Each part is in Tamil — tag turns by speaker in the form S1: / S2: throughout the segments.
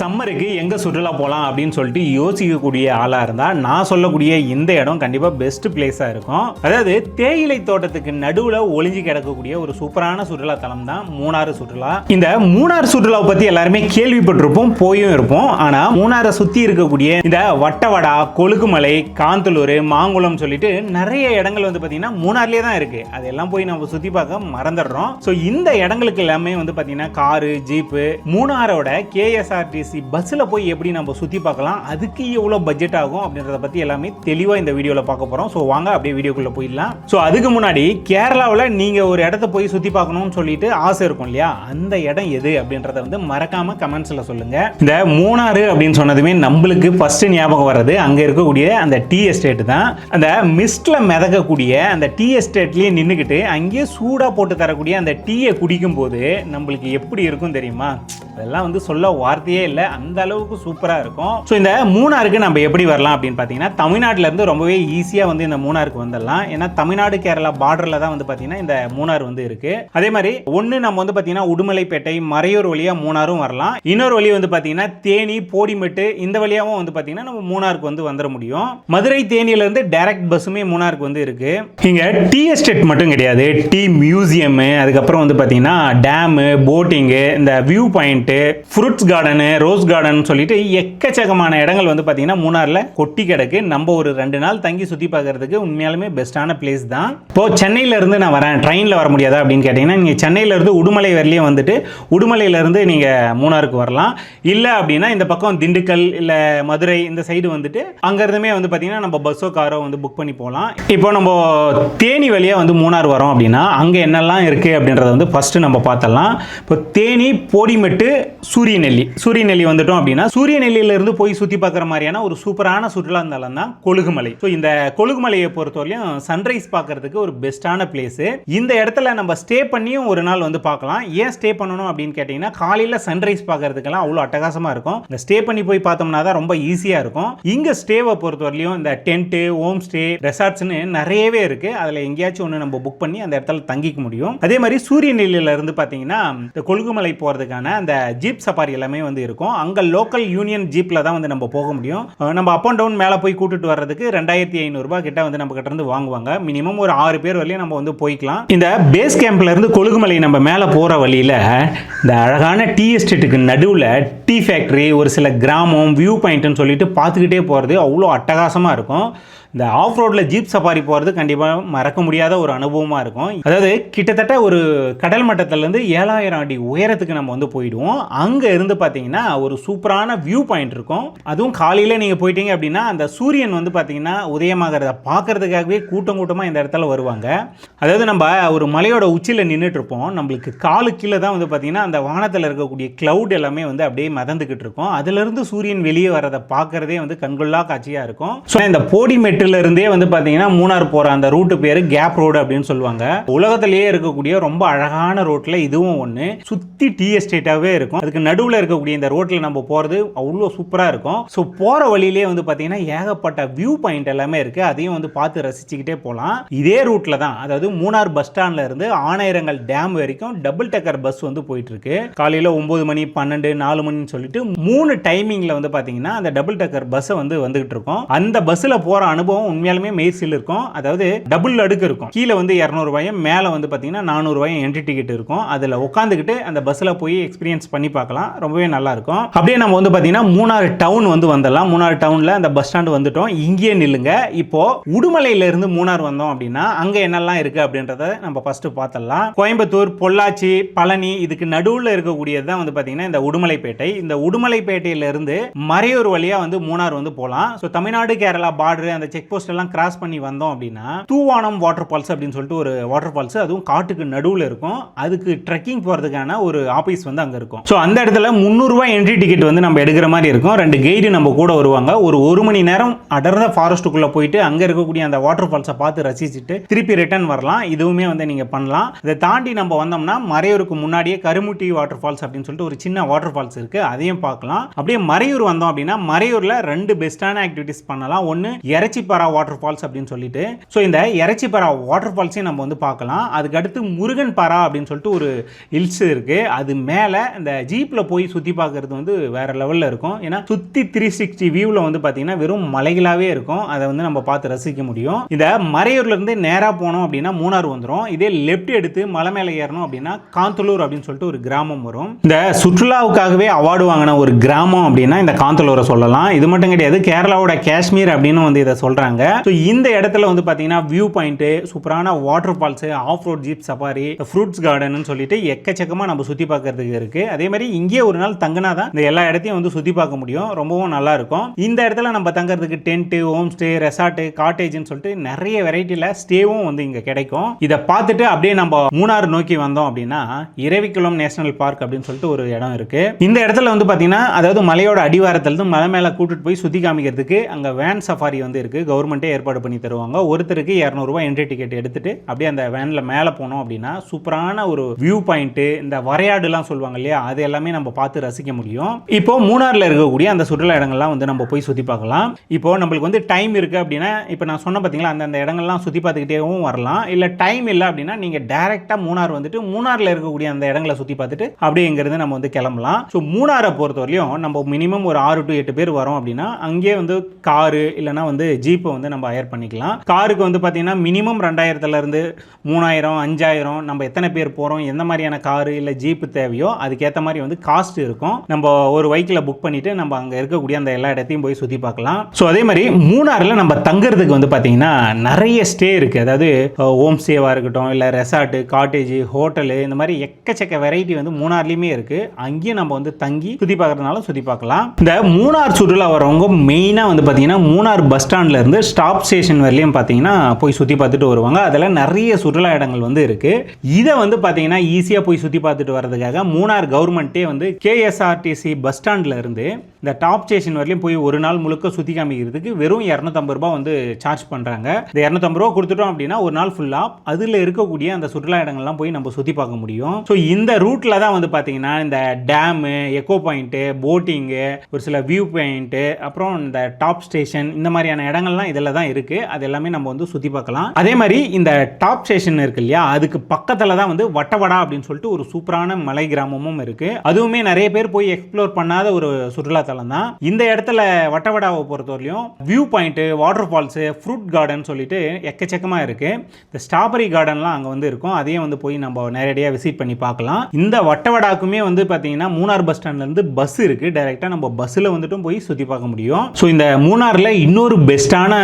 S1: சம்மருக்கு எங்கே சுற்றுலா போகலாம் அப்படின்னு சொல்லிட்டு யோசிக்கக்கூடிய ஆளாக இருந்தால் நான் சொல்லக்கூடிய இந்த இடம் கண்டிப்பாக பெஸ்ட் பிளேஸாக இருக்கும். அதாவது தேயிலை தோட்டத்துக்கு நடுவில் ஒளிஞ்சு கிடக்கக்கூடிய ஒரு சூப்பரான சுற்றுலா தலம் தான் மூணாறு சுற்றுலா. இந்த மூணாறு சுற்றுலாவை பற்றி எல்லாருமே கேள்விப்பட்டிருப்போம், போயும் இருப்போம். ஆனால் மூணாரை சுற்றி இருக்கக்கூடிய இந்த வட்டவடா, கொழுக்குமலை, காந்தலூர், மாங்குளம் சொல்லிட்டு நிறைய இடங்கள் வந்து பார்த்தீங்கன்னா மூணாறுலேயே தான் இருக்குது. அதெல்லாம் போய் நம்ம சுற்றி பார்க்க மறந்துடுறோம். ஸோ இந்த இடங்களுக்கு எல்லாமே வந்து பார்த்தீங்கன்னா காரு, ஜீப்பு, மூணாரோட கேஎஸ்ஆர்டிசி பஸ்ஸில் போய் எப்படி நம்ம சுற்றி பார்க்கலாம், அதுக்கு எவ்வளோ பட்ஜெட் ஆகும் அப்படின்றத பற்றி எல்லாமே தெளிவாக இந்த வீடியோவில் பார்க்க போகிறோம். ஸோ வாங்க அப்படியே வீடியோக்குள்ளே போயிடலாம். ஸோ அதுக்கு முன்னாடி கேரளாவில் நீங்கள் ஒரு இடத்த போய் சுற்றி பார்க்கணும்னு சொல்லிட்டு ஆசை இருக்கும் இல்லையா, அந்த இடம் எது அப்படின்றத வந்து மறக்காமல் கமெண்ட்ஸில் சொல்லுங்கள். இந்த மூணாறு அப்படின்னு சொன்னதுமே நம்மளுக்கு ஃபர்ஸ்ட் ஞாபகம் வர்றது அங்கே இருக்கக்கூடிய அந்த டீ எஸ்டேட் தான். அந்த மிஸ்டில் மிதக்கக்கூடிய அந்த டீ எஸ்டேட்லேயே நின்றுக்கிட்டு அங்கேயே சூடாக போட்டு தரக்கூடிய அந்த டீயை குடிக்கும் போது நம்மளுக்கு எப்படி இருக்கும் தெரியுமா? அதெல்லாம் வந்து சொல்ல வார்த்தையே இல்லை, அந்த அளவுக்கு சூப்பராக இருக்கும். ஸோ இந்த மூணாருக்கு நம்ம எப்படி வரலாம் அப்படின்னு பார்த்தீங்கன்னா, தமிழ்நாட்டிலேருந்து ரொம்பவே ஈஸியாக வந்து இந்த மூணாருக்கு வந்துடலாம். ஏன்னா தமிழ்நாடு கேரளா பார்டரில் தான் வந்து பார்த்தீங்கன்னா இந்த மூணாறு வந்து இருக்குது. அதே மாதிரி ஒன்று நம்ம வந்து பார்த்தீங்கன்னா உடுமலைப்பேட்டை, மறையூர் வழியாக மூணாரும் வரலாம். இன்னொரு வழி வந்து பார்த்தீங்கன்னா தேனி, போடிமெட்டு, இந்த வழியாகவும் வந்து பார்த்தீங்கன்னா நம்ம மூணாருக்கு வந்து வந்துட முடியும். மதுரை தேனியிலேருந்து டைரக்ட் பஸ்ஸுமே மூணாருக்கு வந்து இருக்குது. இங்கே டீ எஸ்டேட் மட்டும் கிடையாது, டீ மியூசியமு, அதுக்கப்புறம் வந்து பார்த்தீங்கன்னா டேமு, போட்டிங்கு, இந்த view point, fruits garden, rose garden சொல்லிட்டு எக்கச்சக்கமான இடங்கள் வந்து பார்த்தீங்கன்னா மூணாரில் கொட்டி கிடக்கு. நம்ம ஒரு 2 நாள் தங்கி சுற்றி பார்க்கறதுக்கு உண்மையாலுமே பெஸ்ட்டான பிளேஸ் தான். இப்போ சென்னையிலேருந்து நான் வரேன், ட்ரெயினில் வர முடியாதா அப்படின்னு கேட்டிங்கன்னா, நீங்கள் சென்னையிலேருந்து உடுமலை வரலையே வந்துட்டு உடுமலையிலேருந்து நீங்கள் மூணாருக்கு வரலாம். இல்லை அப்படின்னா இந்த பக்கம் திண்டுக்கல் இல்லை மதுரை இந்த சைடு வந்துட்டு அங்கேருந்துமே வந்து பார்த்தீங்கன்னா நம்ம பஸ்ஸோ காரோ வந்து புக் பண்ணி போகலாம். இப்போ நம்ம தேனி வழியாக வந்து மூணார் வரோம் அப்படின்னா அங்கே என்னெல்லாம் இருக்குது அப்படின்றத வந்து ஃபஸ்ட்டு நம்ம பார்த்தலாம். இப்போ தேனி, போடிமெட்டு, சூரியநெல்லி வந்துட்டோம் அப்படின்னா சூரியநெல்லியிலிருந்து போய் சுற்றி பார்க்குற மாதிரியான ஒரு சூப்பரான சுற்றுலா தலம் தான் கொழுகுமலை. ஸோ இந்த கொழுகுமலையை பொறுத்தவரையும் சன்ரைஸ் பார்க்கறதுக்கு ஒரு பெஸ்ட்டான பிளேஸு. இந்த இடத்துல நம்ம ஸ்டே பண்ணியும் ஒரு நாள் வந்து பார்க்கலாம். ஏன் ஸ்டே பண்ணணும் அப்படின்னு கேட்டிங்கன்னா, காலையில் சன்ரைஸ் பார்க்கறதுக்கெல்லாம் அவ்வளோ அட்டகாசமாக இருக்கும். இந்த ஸ்டே பண்ணி போய் பார்த்தோம்னா தான் ரொம்ப ஈஸியாக இருக்கும். இங்கே ஸ்டேவை பொறுத்தவரையிலும் இந்த டென்ட்டு, ஹோம் ஸ்டே, ரெசார்ட்ஸ்னு நிறையவே இருக்குது. அதில் எங்கேயாச்சும் ஒன்று நம்ம புக் பண்ணி அந்த இடத்துல தங்கிக்க முடியும். அதே மாதிரி சூரியநெல்லியிலிருந்து பார்த்தீங்கன்னா இந்த கொழுகுமலை போகிறதுக்கான அந்த ஜீப் சஃபாரி எல்லாமே வந்து இருக்கும். அங்க லோக்கல் யூனியன் ஜீப்ல தான் வந்து நம்ம போக முடியும். நம்ம அப் அண்ட் டவுன் மேலே போய் கூட்டிட்டு வர்றதுக்கு 2500 ரூபாய் கிட்ட வந்து நம்ம கிட்ட இருந்து வாங்குவாங்க. மினிமம் ஒரு 6 பேர் வரையும் நம்ம வந்து போய்க்கலாம். இந்த பேஸ் கேம்ப்ல இருந்து கொழுகுமலை நம்ம மேலே போற வழியில இந்த அழகான டீ எஸ்டேட்டுக்கு நடுவில் டீ ஃபேக்டரி, ஒரு சில கிராமம், வியூ பாயிண்ட்னு சொல்லிட்டு பார்த்துக்கிட்டே போகிறது அவ்வளோ அட்டகாசமாக இருக்கும். இந்த ஆஃப் ரோடில் ஜீப் சஃபாரி போகிறது கண்டிப்பாக மறக்க முடியாத ஒரு அனுபவமாக இருக்கும். அதாவது கிட்டத்தட்ட ஒரு கடல் மட்டத்திலேருந்து 7000 அடி உயரத்துக்கு நம்ம வந்து போயிடுவோம். அங்கே இருந்து பார்த்தீங்கன்னா ஒரு சூப்பரான வியூ பாயிண்ட் இருக்கும். அதுவும் காலையில் நீங்கள் போயிட்டீங்க அப்படின்னா அந்த சூரியன் வந்து பார்த்தீங்கன்னா உதயமாகிறத பார்க்கறதுக்காகவே கூட்டமாக இந்த இடத்துல வருவாங்க. அதாவது நம்ம ஒரு மலையோட உச்சியில் நின்றுட்டு இருப்போம், நம்மளுக்கு காலு கீழே தான் வந்து பார்த்தீங்கன்னா அந்த வானத்தில் இருக்கக்கூடிய கிளவுட் எல்லாமே வந்து அப்படியே மிதந்துக்கிட்டு இருக்கும். அதுலேருந்து சூரியன் வெளியே வரதை பார்க்கறதே வந்து கண்கொள்ளா காட்சியாக இருக்கும். ஸோ இந்த போடிமெட்டு இருந்தே வந்து பாத்தீங்கன்னா மூணார் போற அந்த ரூட் பேரு கேப் ரோடு அப்படின்னு சொல்லுவாங்க. உலகத்திலேயே இருக்கக்கூடிய ரொம்ப அழகான ரோட்ல இதுவும் ஒண்ணு. சுத்தி டீ எஸ்டேட்டாவே இருக்கும். அதுக்கு நடுவுல இருக்கக்கூடிய இந்த ரோட்ல நம்ம போறது அவ்வளோ சூப்பரா இருக்கும். ஸோ போற வழியிலே வந்து பாத்தீங்கன்னா ஏகப்பட்ட வியூ பாயிண்ட் எல்லாமே இருக்கு. அதையும் வந்து பார்த்து ரசிச்சுக்கிட்டே போகலாம். இதே ரூட்ல தான், அதாவது மூணார் பஸ் ஸ்டாண்ட்ல இருந்து ஆனையரங்கல் டேம் வரைக்கும் டபுள் டக்கர் பஸ் வந்து போயிட்டு இருக்கு. காலையில 9 மணி, 12, 4 மணின்னு சொல்லிட்டு 3 டைமிங்ல வந்து பாத்தீங்கன்னா அந்த டபுள் டக்கர் பஸ் வந்து வந்துகிட்டு இருக்கும். அந்த பஸ்ல போற அனுபவம் உண்மையாலுமே மெய்சில் இருக்கும். அதாவது டபுள் அடுக்கு இருக்கும். கீழே வந்து 200 ரூபாயும், மேலே வந்து பார்த்தீங்கன்னா 400 ரூபாயும் என்ட்ரி டிக்கெட் இருக்கும். அதில் உட்காந்துக்கிட்டு அந்த பஸ்ஸில் போய் எக்ஸ்பீரியன்ஸ் பண்ணி பார்க்கலாம். ரொம்பவே நல்லா இருக்கும். அப்படியே நம்ம வந்து பார்த்தீங்கன்னா மூணாறு டவுன் வந்து வந்துடலாம். மூணாறு டவுனில் அந்த பஸ் ஸ்டாண்டு வந்துட்டோம். இங்கேயே நில்லுங்க. இப்போ உடுமலையிலிருந்து மூணார் வந்தோம் அப்படின்னா அங்கே என்னெல்லாம் இருக்கு அப்படின்றத நம்ம ஃபர்ஸ்ட் பார்த்தலாம். கோயம்புத்தூர், பொள்ளாச்சி, பழனி இதுக்கு நடுவில் இருக்கக்கூடியது தான் வந்து பார்த்தீங்கன்னா இந்த உடுமலைப்பேட்டை. இந்த உடுமலைப்பேட்டையிலிருந்து மறையூர் வழியா வந்து மூணார் வந்து போகலாம். ஸோ தமிழ்நாடு கேரளா பார்டர் அந்த செக் போஸ்ட் எல்லாம் கிராஸ் பண்ணி வந்தோம் அப்படின்னா தூவானம் வாட்டர் ஃபால்ஸ் அப்படின்னு சொல்லிட்டு ஒரு வாட்டர் ஃபால்ஸ், அதுவும் காட்டுக்கு நடுவில் இருக்கும். அதுக்கு ட்ரெக்கிங் போறதுக்கான ஒரு ஆபீஸ் வந்து அங்க இருக்கும். ஸோ அந்த இடத்துல 300 ரூபாய் என்ட்ரி டிக்கெட் வந்து நம்ம எடுக்கிற மாதிரி இருக்கும். 2 கைடு நம்ம கூட வருவாங்க. ஒரு 1 மணி நேரம் அடர்ந்த ஃபாரஸ்ட்டுக்குள்ள போயிட்டு அங்க இருக்கக்கூடிய அந்த வாட்டர் ஃபால்ஸை பார்த்து ரசிச்சுட்டு திருப்பி ரிட்டர்ன் வரலாம். இதுவுமே வந்து நீங்க பண்ணலாம். இதை தாண்டி நம்ம வந்தோம்னா மறையூருக்கு முன்னாடியே கருமுட்டி வாட்டர் ஃபால்ஸ் அப்படின்னு சொல்லிட்டு ஒரு சின்ன வாட்டர் ஃபால்ஸ் இருக்கு, அதையும் பார்க்கலாம். அப்படியே மறையூர் வந்தோம் அப்படின்னா மறையூர்ல 2 பெஸ்டான ஆக்டிவிட்டிஸ் பண்ணலாம். ஒன்னு இறைச்சி இறைச்சிப்பாரா வாட்டர் ஃபால்ஸ் அப்படின்னு சொல்லிட்டு. ஸோ இந்த இறைச்சிப்பாரா வாட்டர் ஃபால்ஸையும் நம்ம வந்து பார்க்கலாம். அதுக்கு அடுத்து முருகன் பாரா அப்படின்னு சொல்லிட்டு ஒரு ஹில்ஸ் இருக்கு. அது மேலே இந்த ஜீப்பில் போய் சுற்றி பார்க்கறது வந்து வேற லெவலில் இருக்கும். ஏன்னா சுற்றி 360 வியூவில் வந்து பார்த்தீங்கன்னா வெறும் மலைகளாகவே இருக்கும். அதை வந்து நம்ம பார்த்து ரசிக்க முடியும். இந்த மறையூர்லேருந்து நேராக போனோம் அப்படின்னா மூணார் வந்துடும். இதே லெஃப்ட் எடுத்து மலை மேலே ஏறணும் அப்படின்னா காந்தலூர் அப்படின்னு சொல்லிட்டு ஒரு கிராமம் வரும். இந்த சுற்றுலாவுக்காகவே அவார்டு வாங்கின ஒரு கிராமம் அப்படின்னா இந்த காந்தலூரை சொல்லலாம். இது மட்டும் கிடையாது, கேரளாவோட காஷ்மீர் அப்படின்னு வந்து இதை சொல்கிறாங்க. ஸோ இந்த இடத்துல வந்து பார்த்தீங்கன்னா வியூ பாயிண்ட்டு, சூப்பரான water falls, off road jeep safari, fruits garden சொல்லிட்டு எக்கச்சக்கமாக நம்ம சுற்றி பார்க்கறதுக்கு இருக்குது. அதே மாதிரி இங்கே ஒரு நாள் தங்கினா தான் இந்த எல்லா இடத்தையும் வந்து சுற்றி பார்க்க முடியும். ரொம்பவும் நல்லா இருக்கும். இந்த இடத்துல நம்ம தங்கறதுக்கு டென்ட்டு, ஹோம் ஸ்டே, ரெசார்ட்டு, காட்டேஜ்னு சொல்லிட்டு நிறைய வெரைட்டியில் ஸ்டேவும் வந்து இங்கே கிடைக்கும். இதை பார்த்துட்டு அப்படியே நம்ம மூணார் நோக்கி வந்தோம் அப்படின்னா இரவிக்குளம் நேஷனல் பார்க் அப்படின்னு சொல்லிட்டு ஒரு இடம் இருக்கு. இந்த இடத்துல வந்து பார்த்தீங்கன்னா அதாவது மலையோட அடிவாரத்திலிருந்து மலை மேலே கூட்டிட்டு போய் சுற்றி காமிக்கிறதுக்கு அங்கே வேன் சஃபாரி வந்து இருக்கு. கவர்மெண்ட்டே ஏற்பாடு பண்ணி தருவாங்க. ஒருத்தருக்கு 200 ரூபாய் என்ட்ரி டிக்கெட் எடுத்துட்டு அப்படியே அந்த வேன்ல மேலே போனோம் அப்படின்னா சூப்பரான ஒரு வியூ பாயிண்ட், இந்த வரையாடுலாம் சொல்லுவாங்க இல்லையா, அது எல்லாமே நம்ம பார்த்து ரசிக்க முடியும். இப்போ மூணார்ல இருக்கக்கூடிய அந்த சுற்றுலா இடங்கள்லாம் வந்து நம்ம போய் சுற்றி பார்க்கலாம். இப்போ நம்மளுக்கு வந்து டைம் இருக்கு அப்படின்னா இப்போ நான் சொன்ன பார்த்தீங்களா அந்த இடங்கள்லாம் சுற்றி பார்த்துக்கிட்டேவும் வரலாம். இல்லை டைம் இல்லை அப்படின்னா நீங்கள் டைரெக்டாக மூணார் வந்துட்டு மூணாரில் இருக்கக்கூடிய அந்த இடங்களை சுற்றி பார்த்துட்டு அப்படியே இங்கிருந்து நம்ம வந்து கிளம்பலாம். ஸோ மூணாரை பொறுத்தவரையும் நம்ம மினிமம் ஒரு 6 to 8 பேர் வரோம் அப்படின்னா அங்கேயே வந்து காரு இல்லைனா வந்து ஜீப்பை வந்து நம்ம ஹயர் பண்ணிக்கலாம். காருக்கு வந்து பார்த்தீங்கன்னா மினிமம் 2000 3000 5000 நம்ம எத்தனை பேர் போகிறோம், எந்த மாதிரியான காரு இல்லை ஜீப்பு தேவையோ அதுக்கேற்ற மாதிரி வந்து காஸ்ட் இருக்கும். நம்ம ஒரு வெஹிக்கிளை புக் பண்ணிட்டு நம்ம அங்கே இருக்கக்கூடிய அந்த எல்லா இடத்தையும் போய் சுற்றி பார்க்கலாம். ஸோ அதே மாதிரி மூணாரில் நம்ம தங்குறதுக்கு வந்து பார்த்தீங்கன்னா நிறைய ஸ்டே இருக்குது. அதாவது ஹோம் ஸ்டேவாக இருக்கட்டும், இல்லை ரெசார்ட்டு, காட்டேஜ், ஹோட்டலு, இந்த மாதிரி எக்கச்சக்க வெரைட்டி வந்து மூணார்லேயுமே இருக்குது. அங்கேயும் நம்ம வந்து தங்கி சுற்றி பார்க்குறதுனால சுற்றி பார்க்கலாம். இந்த மூணார் சுற்றுலா வரவங்க மெயினாக வந்து பார்த்தீங்கன்னா மூணார் பஸ் ஸ்டாண்ட்ல இருந்து ஸ்டாப் ஸ்டேஷன் வரலையும் பார்த்தீங்கன்னா போய் சுற்றி பார்த்துட்டு வருவாங்க. அதெல்லாம் நிறைய சுற்றுலா இடங்கள் வந்து இருக்குது. இதை வந்து பார்த்தீங்கன்னா ஈஸியாக போய் சுற்றி பார்த்துட்டு வரதுக்காக மூணார் கவர்மெண்ட்டே வந்து கேஎஸ்ஆர்டிசி பஸ் ஸ்டாண்ட்ல இருந்து இந்த டாப் ஸ்டேஷன் வரலையும் போய் ஒரு நாள் முழுக்க சுற்றி காமிக்கிறதுக்கு வெறும் 250 ரூபாய் வந்து சார்ஜ் பண்ணுறாங்க. இந்த 250 ரூபா கொடுத்துட்டோம் அப்படின்னா ஒரு நாள் ஃபுல்லாக அதில் இருக்கக்கூடிய அந்த சுற்றுலா இடங்கள்லாம் போய் நம்ம சுற்றி பார்க்க முடியும். ஸோ இந்த ரூட்டில் தான் வந்து பார்த்தீங்கன்னா இந்த டேமு, எக்கோ பாயிண்ட்டு, போட்டிங்கு, ஒரு சில வியூ பாயிண்ட்டு, அப்புறம் இந்த டாப் ஸ்டேஷன், இந்த மாதிரியான இடங்கள்லாம் இதில் தான் இருக்குது. அது எல்லாமே நம்ம வந்து சுற்றி பார்க்கலாம். அதே மாதிரி இந்த டாப் ஸ்டேஷன் இருக்கு இல்லையா, அதுக்கு பக்கத்தில் தான் வந்து வட்டவடா அப்படின்னு சொல்லிட்டு ஒரு சூப்பரான மலை கிராமமும் இருக்கு. அதுவுமே நிறைய பேர் போய் எக்ஸ்ப்ளோர் பண்ணாத ஒரு சுற்றுலா தலம் தான். இந்த இடத்துல வட்டவடாவை பொறுத்தவரையும் view point, water falls, fruit garden சொல்லிட்டு எக்கச்சக்கமா இருக்கு. இந்த ஸ்ட்ராபெரி கார்டன்லாம் அங்கே வந்து இருக்கும். அதையும் வந்து போய் நம்ம நேரடியாக விசிட் பண்ணி பார்க்கலாம். இந்த வட்டவடாக்குமே வந்து பார்த்தீங்கன்னா மூணார் பஸ் ஸ்டாண்ட்ல இருந்து பஸ் இருக்கு. டைரக்டா நம்ம பஸ்ஸில் வந்துட்டும் போய் சுற்றி பார்க்க முடியும். ஸோ இந்த மூணாரில் இன்னொரு பெஸ்ட்டான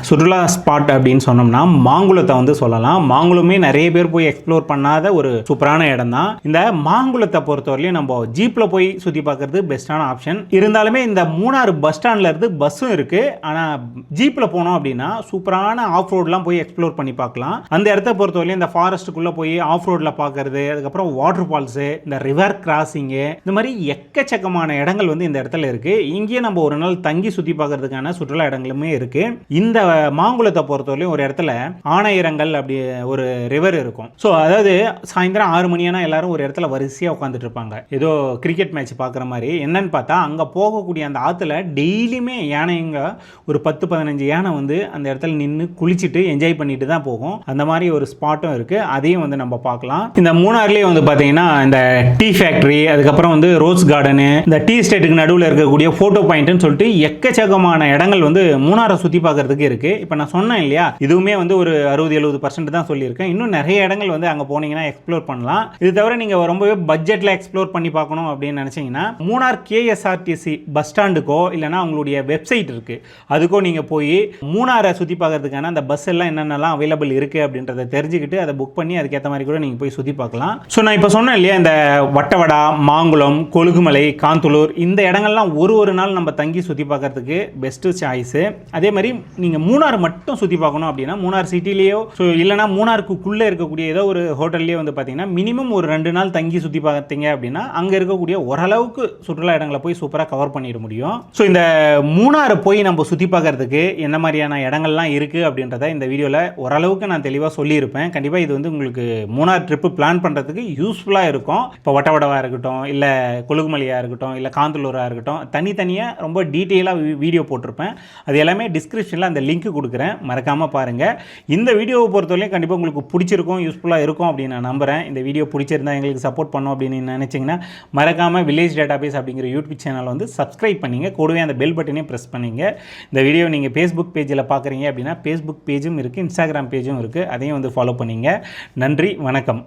S1: சுற்றுலா ஸ்பாட் அப்படின்னு சொன்னோம்னா மாங்குளத்தை வந்து சொல்லலாம். மாங்குளமே நிறைய பேர் போய் எக்ஸ்ப்ளோர் பண்ணாத ஒரு சூப்பரான இடம் தான். இந்த மாங்குளத்தை பொறுத்தவரையிலும் நம்ம ஜீப்பில் போய் சுற்றி பார்க்கறது பெஸ்ட்டான ஆப்ஷன். இருந்தாலுமே இந்த மூணார் பஸ் ஸ்டாண்ட்ல இருந்து பஸ்ஸும் இருக்கு. ஆனால் ஜீப்பில் போனோம் அப்படின்னா சூப்பரான ஆஃப் ரோட்லாம் போய் எக்ஸ்ப்ளோர் பண்ணி பார்க்கலாம். அந்த இடத்த பொறுத்தவரையிலும் இந்த ஃபாரஸ்ட்டுக்குள்ளே போய் ஆஃப் ரோடில் பார்க்கறது, அதுக்கப்புறம் வாட்டர் ஃபால்ஸு, இந்த ரிவர் கிராசிங்கு, இந்த மாதிரி எக்கச்சக்கமான இடங்கள் வந்து இந்த இடத்துல இருக்கு. இங்கேயே நம்ம ஒரு நாள் தங்கி சுற்றி பார்க்கறதுக்கான சுற்றுலா இடங்களுமே இருக்கு. இந்த மாங்குளத்தை பொறுத்தவரையிலும் ஒரு இடத்துல ஆனையரங்கள் அப்படி ஒரு ரிவர் இருக்கும். ஸோ அதாவது சாயந்தரம் 6 மணியானா எல்லாரும் ஒரு இடத்துல வரிசையாக உட்காந்துட்டு இருப்பாங்க. ஏதோ கிரிக்கெட் மேட்ச் பார்க்குற மாதிரி. என்னன்னு பார்த்தா அங்கே போகக்கூடிய அந்த ஆற்றுல டெய்லியுமே யானைங்க ஒரு 10-15 யானை வந்து அந்த இடத்துல நின்று குளிச்சுட்டு என்ஜாய் பண்ணிட்டு தான் போகும். அந்த மாதிரி ஒரு ஸ்பாட்டும் இருக்கு. அதையும் வந்து நம்ம பார்க்கலாம். இந்த மூணார்லேயே வந்து பார்த்தீங்கன்னா இந்த டீ ஃபேக்டரி, அதுக்கப்புறம் வந்து ரோஸ் கார்டனு, இந்த டீ ஸ்டேட்டுக்கு நடுவில் இருக்கக்கூடிய ஃபோட்டோ பாயிண்ட்னு சொல்லிட்டு எக்கச்சக்கமான இடங்கள் வந்து மூணாரை சுற்றி பார்க்கறதுக்கு இருக்கு. இப்போ நான் சொன்னேன் இல்லையா, இதுவுமே வந்து ஒரு 60-70% தான் சொல்லியிருக்கேன். இன்னும் நிறைய இடங்கள் வந்து அங்கே போனீங்கன்னா எக்ஸ்ப்ளோர் பண்ணலாம். இது தவிர நீங்கள் ரொம்பவே பட்ஜெட்டில் எக்ஸ்ப்ளோர் பண்ணி பார்க்கணும் அப்படின்னு நினச்சிங்கன்னா மூணார் கேஎஸ்ஆர்டிசி பஸ் ஸ்டாண்டுக்கோ இல்லைனா அவங்களுடைய வெப்சைட் இருக்குது, அதுக்கோ நீங்கள் போய் மூணாரை சுற்றி பார்க்கறதுக்கான அந்த பஸ் எல்லாம் என்னென்னலாம் அவைலபிள் இருக்குது அப்படின்றத தெரிஞ்சுக்கிட்டு அதை புக் பண்ணி அதுக்கேற்ற மாதிரி கூட நீங்கள் போய் சுற்றி பார்க்கலாம். ஸோ நான் இப்போ சொன்னேன் இல்லையா, இந்த வட்டவடா, மாங்குளம், கொழுகுமலை, காந்தலூர், இந்த இடங்கள்லாம் ஒரு நாள் நம்ம தங்கி சுற்றி பார்க்கறதுக்கு பெஸ்ட்டு சாய்ஸு. அதே மாதிரி நீங்கள் மூணார் மட்டும் சுற்றி பார்க்கணும் அப்படின்னா மூணார் சிட்டிலேயோ இல்லைனா மூணாருக்குள்ளே இருக்கக்கூடிய ஏதோ ஒரு ஹோட்டல்லேயே வந்து பார்த்தீங்கன்னா மினிமம் ஒரு 2 நாள் தங்கி சுற்றி பார்த்தீங்க அப்படின்னா அங்கே இருக்கக்கூடிய ஓரளவுக்கு சுற்றுலா இடங்களை போய் சூப்பராக கவர் பண்ணிட முடியும். ஸோ இந்த மூணாரை போய் நம்ம சுற்றி பார்க்கறதுக்கு என்ன மாதிரியான இடங்கள்லாம் இருக்குது அப்படின்றத இந்த வீடியோவில் ஓரளவுக்கு நான் தெளிவாக சொல்லியிருப்பேன். கண்டிப்பாக இது வந்து உங்களுக்கு மூணார் ட்ரிப்பு பிளான் பண்ணுறதுக்கு யூஸ்ஃபுல்லாக இருக்கும். இப்போ வட்டவடவாக இருக்கட்டும், இல்லை கொழுகுமலையாக இருக்கட்டும், இல்லை காந்தலூராக இருக்கட்டும், தனித்தனியாக ரொம்ப டீட்டெயிலாக வீடியோ போட்டிருப்பேன். அது எல்லாமே டிஸ்கிரிப்ஷனில் அந்த லிங்க் கொடுக்குறேன், மறக்காமல் பாருங்கள். இந்த வீடியோவை பொறுத்தவரையும் கண்டிப்பாக உங்களுக்கு பிடிச்சிருக்கும், யூஸ்ஃபுல்லாக இருக்கும் அப்படின்னு நான் நம்புகிறேன். இந்த வீடியோ பிடிச்சிருந்தா எங்களுக்கு சப்போர்ட் பண்ணோம் அப்படின்னு நினச்சிங்கன்னா மறக்காமல் வில்லேஜ் டேட்டாபேஸ் அப்படிங்கிற யூடியூப் சேனல் வந்து சப்ஸ்கிரைப் பண்ணிங்க, கூடவே அந்த பெல் பட்டனையும் ப்ரெஸ் பண்ணிங்க. இந்த வீடியோ நீங்கள் ஃபேஸ்புக் பேஜில் பார்க்குறீங்க அப்படின்னா ஃபேஸ்புக் பேஜும் இருக்குது, இன்ஸ்டாகிராம் பேஜும் இருக்குது, அதையும் வந்து ஃபாலோ பண்ணிங்க. நன்றி, வணக்கம்.